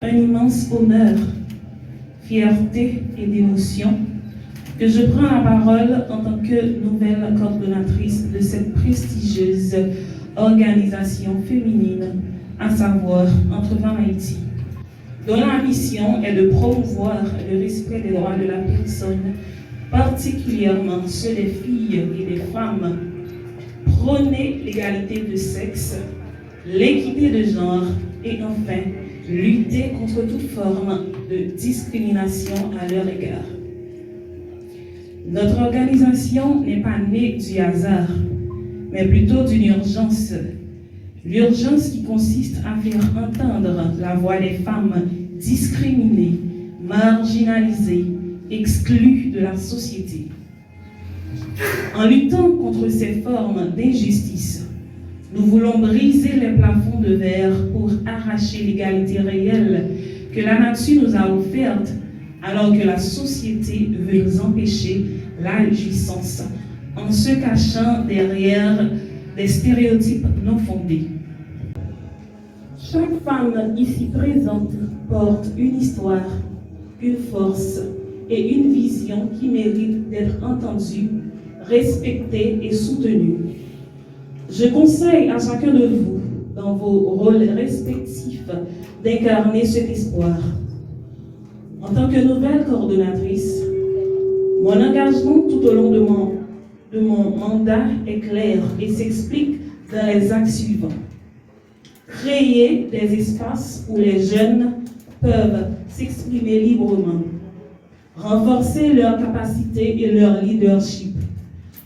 Un immense honneur, fierté et d'émotion que je prends la parole en tant que nouvelle coordonnatrice de cette prestigieuse organisation féminine, à savoir Entrevent Haïti, dont la mission est de promouvoir le respect des droits de la personne, particulièrement ceux des filles et des femmes, prôner l'égalité de sexe, l'équité de genre et enfin lutter contre toute forme de discrimination à leur égard. Notre organisation n'est pas née du hasard, mais plutôt d'une urgence. L'urgence qui consiste à faire entendre la voix des femmes discriminées, marginalisées, exclues de la société. En luttant contre ces formes d'injustice, nous voulons briser les plafonds de verre pour arracher l'égalité réelle que la nature nous a offerte, alors que la société veut nous empêcher la jouissance en se cachant derrière des stéréotypes non fondés. Chaque femme ici présente porte une histoire, une force et une vision qui méritent d'être entendues, respectées et soutenues. Je conseille à chacun de vous, dans vos rôles respectifs, d'incarner cet espoir. En tant que nouvelle coordonnatrice, mon engagement tout au long de mon mandat est clair et s'explique dans les axes suivants. Créer des espaces où les jeunes peuvent s'exprimer librement, renforcer leurs capacités et leur leadership,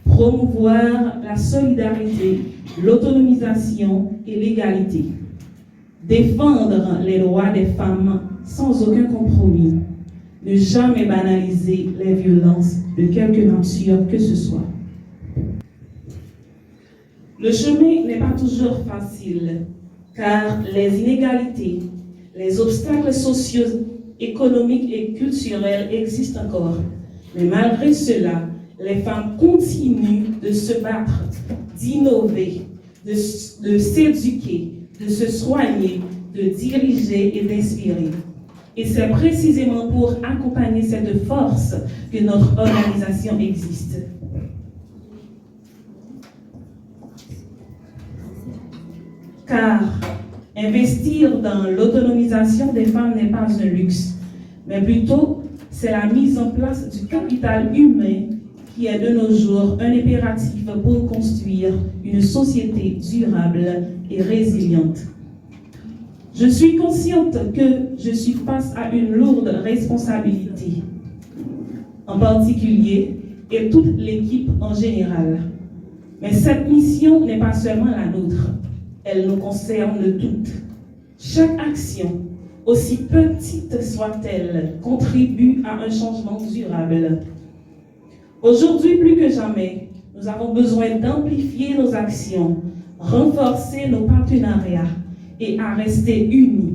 promouvoir la solidarité, l'autonomisation et l'égalité, défendre les droits des femmes sans aucun compromis, ne jamais banaliser les violences de quelque nature que ce soit. Le chemin n'est pas toujours facile, car les inégalités, les obstacles sociaux, économiques et culturels existent encore. Mais malgré cela, les femmes continuent de se battre, d'innover, de s'éduquer, de se soigner, de diriger et d'inspirer. Et c'est précisément pour accompagner cette force que notre organisation existe. Car investir dans l'autonomisation des femmes n'est pas un luxe, mais plutôt c'est la mise en place du capital humain qui est de nos jours un impératif pour construire une société durable et résiliente. Je suis consciente que je suis face à une lourde responsabilité, en particulier, et toute l'équipe en général. Mais cette mission n'est pas seulement la nôtre, elle nous concerne toutes. Chaque action, aussi petite soit-elle, contribue à un changement durable. Aujourd'hui, plus que jamais, nous avons besoin d'amplifier nos actions, renforcer nos partenariats et à rester unis.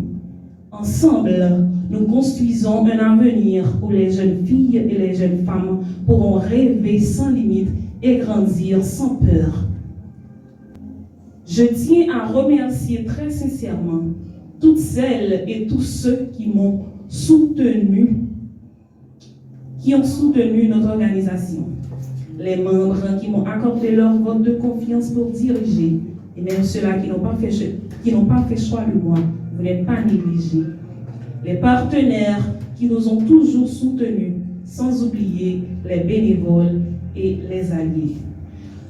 Ensemble, nous construisons un avenir où les jeunes filles et les jeunes femmes pourront rêver sans limite et grandir sans peur. Je tiens à remercier très sincèrement toutes celles et tous ceux qui m'ont soutenu, qui ont soutenu notre organisation, les membres qui m'ont accordé leur vote de confiance pour diriger, et même ceux-là qui n'ont pas fait choix de moi, vous n'êtes pas négligés, les partenaires qui nous ont toujours soutenus, sans oublier les bénévoles et les alliés.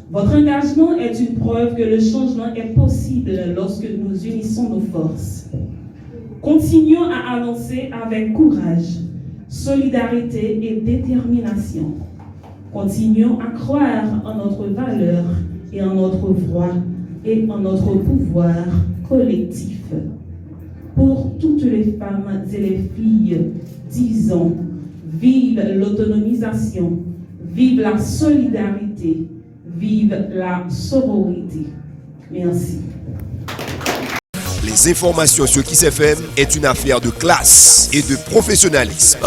Votre engagement est une preuve que le changement est possible lorsque nous unissons nos forces. Continuons à avancer avec courage, solidarité et détermination. Continuons à croire en notre valeur et en notre voix et en notre pouvoir collectif. Pour toutes les femmes et les filles, disons, vive l'autonomisation, vive la solidarité, vive la sororité. Merci. Les informations sur Kiss FM est une affaire de classe et de professionnalisme.